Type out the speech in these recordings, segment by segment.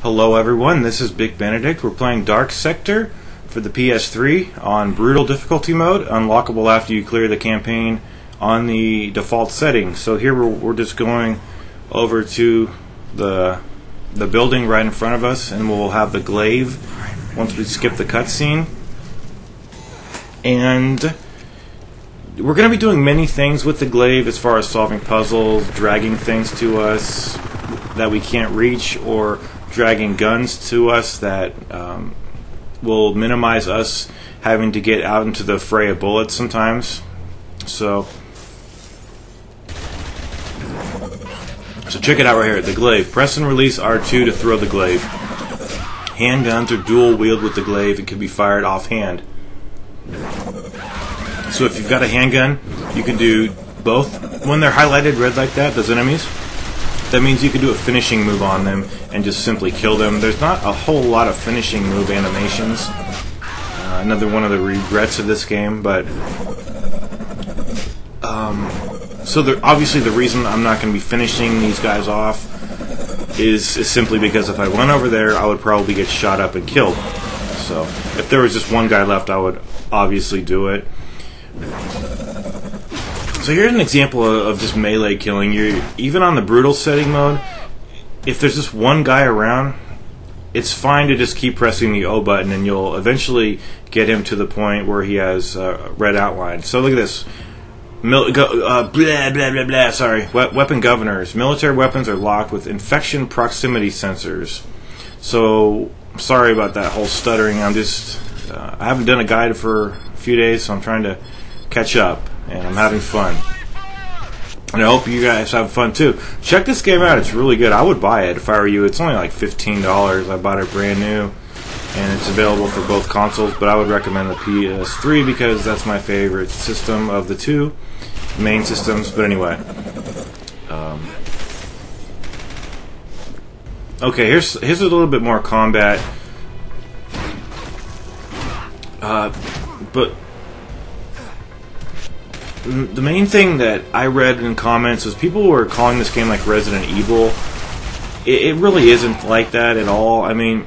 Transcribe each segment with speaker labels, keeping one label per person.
Speaker 1: Hello everyone, this is Big Benedict. We're playing Dark Sector for the PS3 on Brutal difficulty mode, unlockable after you clear the campaign on the default setting. So here we're just going over to the building right in front of us, and we'll have the glaive once we skip the cutscene. And we're going to be doing many things with the glaive as far as solving puzzles, dragging things to us that we can't reach, or dragging guns to us that will minimize us having to get out into the fray of bullets sometimes. So check it out right here, the glaive. Press and release R2 to throw the glaive. Handguns are dual wield with the glaive and can be fired offhand. So if you've got a handgun, you can do both. When they're highlighted red like that, those enemies, that means you can do a finishing move on them and just simply kill them. There's not a whole lot of finishing move animations. Another one of the regrets of this game, but so obviously the reason I'm not going to be finishing these guys off is simply because if I went over there, I would probably get shot up and killed. So if there was just one guy left, I would obviously do it. So here's an example of just melee killing. Even on the brutal setting mode, if there's just one guy around, it's fine to just keep pressing the O button, and you'll eventually get him to the point where he has red outline. So look at this. Sorry. Weapon governors. Military weapons are locked with infection proximity sensors. So sorry about that whole stuttering. I haven't done a guide for a few days, so I'm trying to catch up, and I'm having fun. And I hope you guys have fun too. Check this game out, it's really good. I would buy it if I were you. It's only like $15. I bought it brand new, and it's available for both consoles, but I would recommend the PS3 because that's my favorite system of the two main systems. But anyway, okay, here's a little bit more combat, but the main thing that I read in comments was people were calling this game like Resident Evil. It really isn't like that at all. I mean,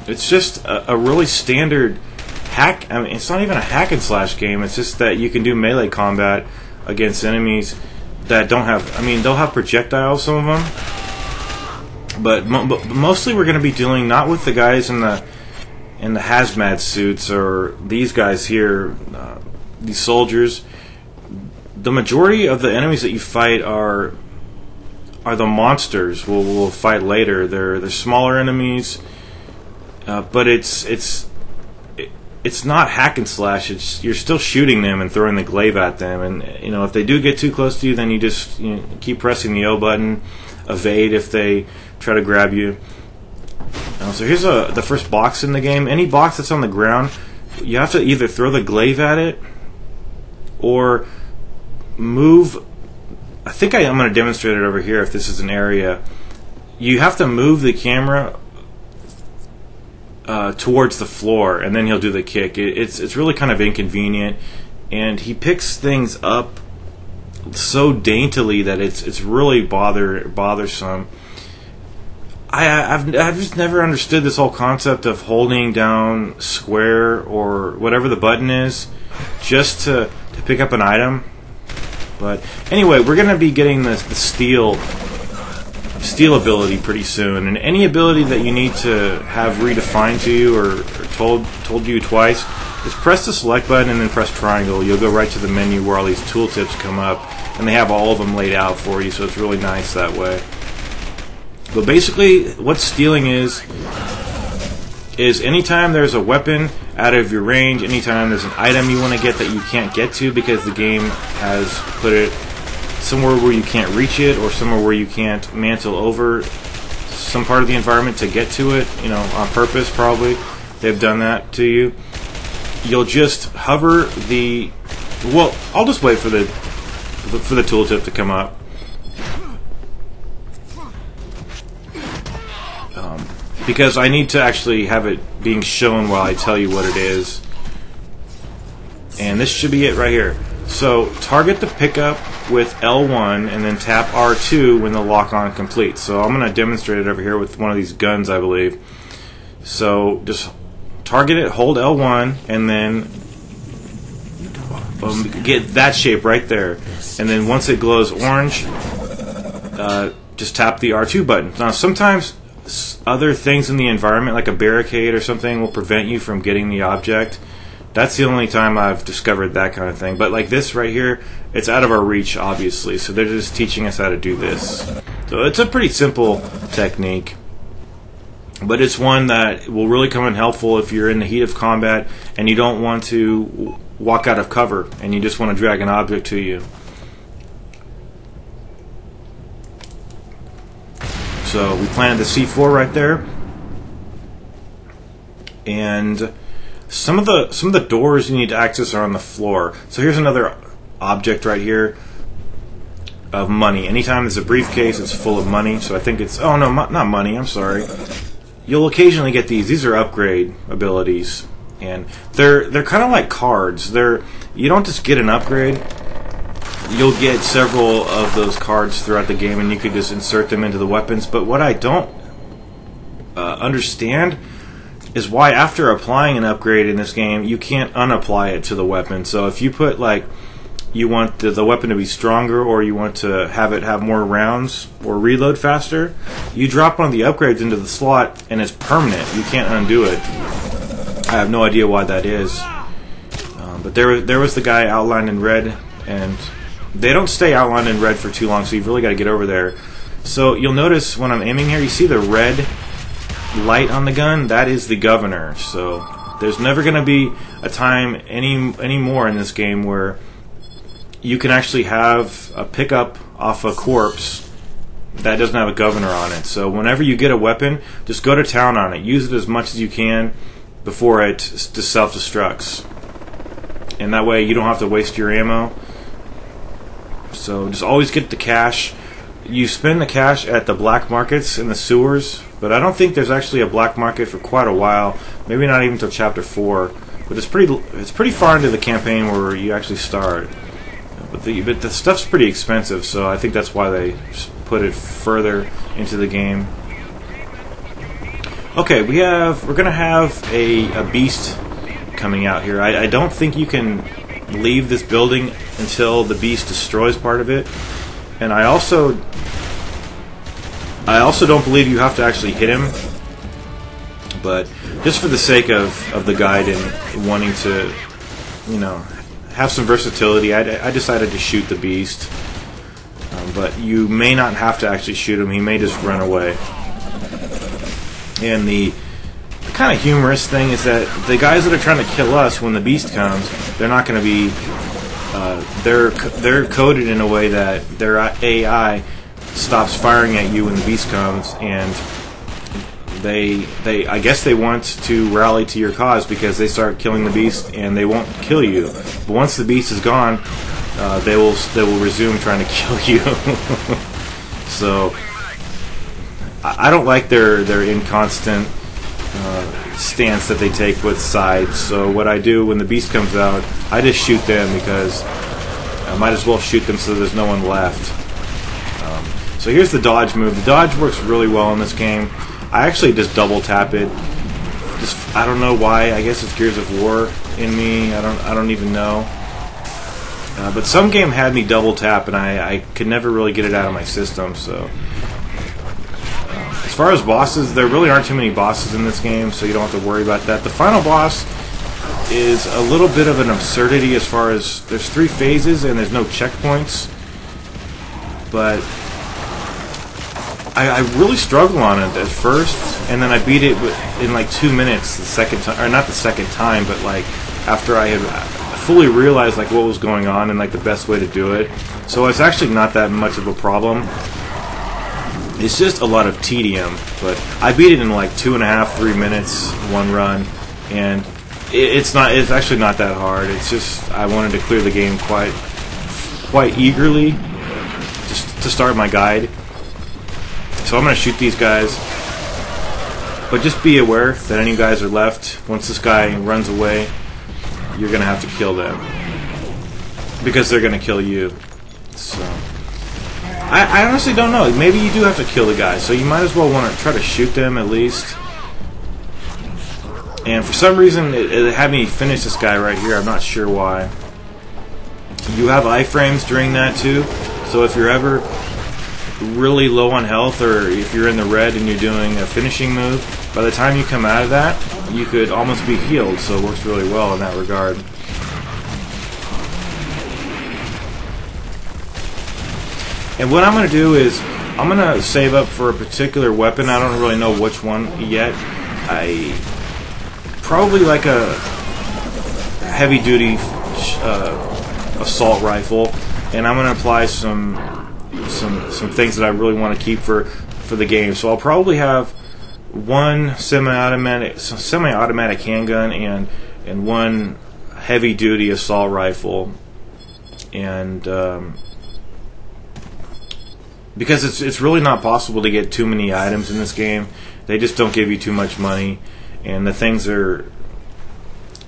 Speaker 1: it's just a really standard hack. I mean, it's not even a hack and slash game. It's just that you can do melee combat against enemies that don't have. I mean, they'll have projectiles, some of them, but mostly we're going to be dealing not with the guys in the hazmat suits or these guys here, these soldiers. The majority of the enemies that you fight are the monsters. We'll fight later. They're smaller enemies, but it's not hack and slash. You're still shooting them and throwing the glaive at them, and if they do get too close to you, then you just keep pressing the O button, evade if they try to grab you. So here's the first box in the game. Any box that's on the ground, you have to either throw the glaive at it or move. I think I'm going to demonstrate it over here if this is an area. You have to move the camera towards the floor, and then he'll do the kick. It's really kind of inconvenient, and he picks things up so daintily that it's really bothersome. I've just never understood this whole concept of holding down square or whatever the button is just to pick up an item. But anyway, we're going to be getting the steel ability pretty soon, and any ability that you need to have redefined to you or told you twice, just press the select button and then press triangle. You'll go right to the menu where all these tooltips come up, and they have all of them laid out for you, so it's really nice that way. But basically, what stealing is anytime there's a weapon out of your range, anytime there's an item you want to get that you can't get to because the game has put it somewhere where you can't reach it, or somewhere where you can't mantle over some part of the environment to get to it, on purpose probably. They've done that to you. You'll just hover the... Well, I'll just wait for the tooltip to come up. Because I need to actually have it being shown while I tell you what it is. And this should be it right here. So target the pickup with L1 and then tap R2 when the lock-on completes. So I'm going to demonstrate it over here with one of these guns, I believe. So just target it, hold L1, and then get that shape right there. And then once it glows orange, just tap the R2 button. Now sometimes other things in the environment, like a barricade or something, will prevent you from getting the object. That's the only time I've discovered that kind of thing. But like this right here, it's out of our reach, obviously. So they're just teaching us how to do this. So it's a pretty simple technique. But it's one that will really come in helpful if you're in the heat of combat and you don't want to walk out of cover and you just want to drag an object to you. So we planted the C4 right there. And some of the doors you need to access are on the floor. So here's another object right here of money. Anytime there's a briefcase, it's full of money. So I think it's, oh no, not money, I'm sorry. You'll occasionally get these. These are upgrade abilities. And they're kind of like cards. You don't just get an upgrade. You'll get several of those cards throughout the game, and you could just insert them into the weapons. But what I don't understand is why after applying an upgrade in this game, you can't unapply it to the weapon. So if you put, like, you want the weapon to be stronger, or you want to have it have more rounds or reload faster, you drop one of the upgrades into the slot and it's permanent. You can't undo it. I have no idea why that is. But there was the guy outlined in red, and they don't stay outlined in red for too long, so you've really got to get over there. So you'll notice when I'm aiming here, you see the red light on the gun? That is the governor. So there's never going to be a time any more in this game where you can actually have a pickup off a corpse that doesn't have a governor on it. So whenever you get a weapon, just go to town on it. Use it as much as you can before it self-destructs. And that way you don't have to waste your ammo. So just always get the cash. You spend the cash at the black markets in the sewers, but I don't think there's actually a black market for quite a while. Maybe not even until chapter 4. But it's pretty far into the campaign where you actually start. But the stuff's pretty expensive, so I think that's why they put it further into the game. Okay, we're gonna have a beast coming out here. I don't think you can leave this building until the beast destroys part of it, and I also don't believe you have to actually hit him. But just for the sake of the guide and wanting to, have some versatility, I decided to shoot the beast. But you may not have to actually shoot him. He may just run away. And the kind of humorous thing is that the guys that are trying to kill us when the beast comes, they're not going to be. They're coded in a way that their AI stops firing at you when the beast comes, and I guess they want to rally to your cause because they start killing the beast and they won't kill you. But once the beast is gone, they will resume trying to kill you. So I don't like their inconstant stance that they take with sides. So what I do when the beast comes out, I just shoot them because I might as well shoot them so there's no one left. So here's the dodge move. The dodge works really well in this game. I actually just double tap it. I don't know why. I guess it's Gears of War in me. I don't even know. But some game had me double tap, and I could never really get it out of my system. So as far as bosses, there really aren't too many bosses in this game, so you don't have to worry about that. The final boss is a little bit of an absurdity as far as there's 3 phases and there's no checkpoints. But I really struggled on it at first, and then I beat it in like 2 minutes the second time, or not the second time, but like after I had fully realized like what was going on and like the best way to do it. So it's actually not that much of a problem. It's just a lot of tedium, but I beat it in like 2.5-3 minutes, one run, and it's actually not that hard. It's just I wanted to clear the game quite eagerly just to start my guide. So I'm going to shoot these guys, but just be aware that any guys are left. Once this guy runs away, you're going to have to kill them. because they're going to kill you. So I honestly don't know. Maybe you do have to kill the guy, so you might as well want to try to shoot them at least. And for some reason, it had me finish this guy right here. I'm not sure why. You have iframes during that too, so if you're ever really low on health, or if you're in the red and you're doing a finishing move, by the time you come out of that, you could almost be healed, so it works really well in that regard. And what I'm going to do is, I'm going to save up for a particular weapon. I don't really know which one yet. Probably like a heavy-duty assault rifle, and I'm going to apply some things that I really want to keep for the game. So I'll probably have one semi-automatic handgun and one heavy-duty assault rifle, and because it's really not possible to get too many items in this game. They just don't give you too much money, and the things are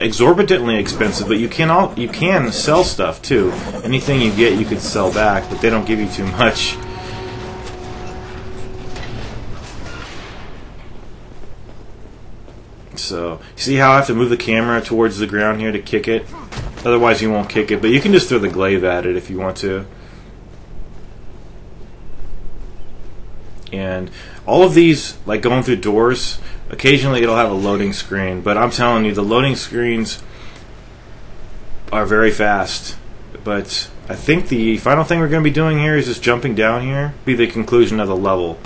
Speaker 1: exorbitantly expensive. But you can sell stuff too. Anything you get, you could sell back, but they don't give you too much. So, see how I have to move the camera towards the ground here to kick it? Otherwise you won't kick it, but you can just throw the glaive at it if you want to. And all of these, like going through doors, occasionally it'll have a loading screen, but I'm telling you, the loading screens are very fast. But I think the final thing we're going to be doing here is just jumping down here, be the conclusion of the level.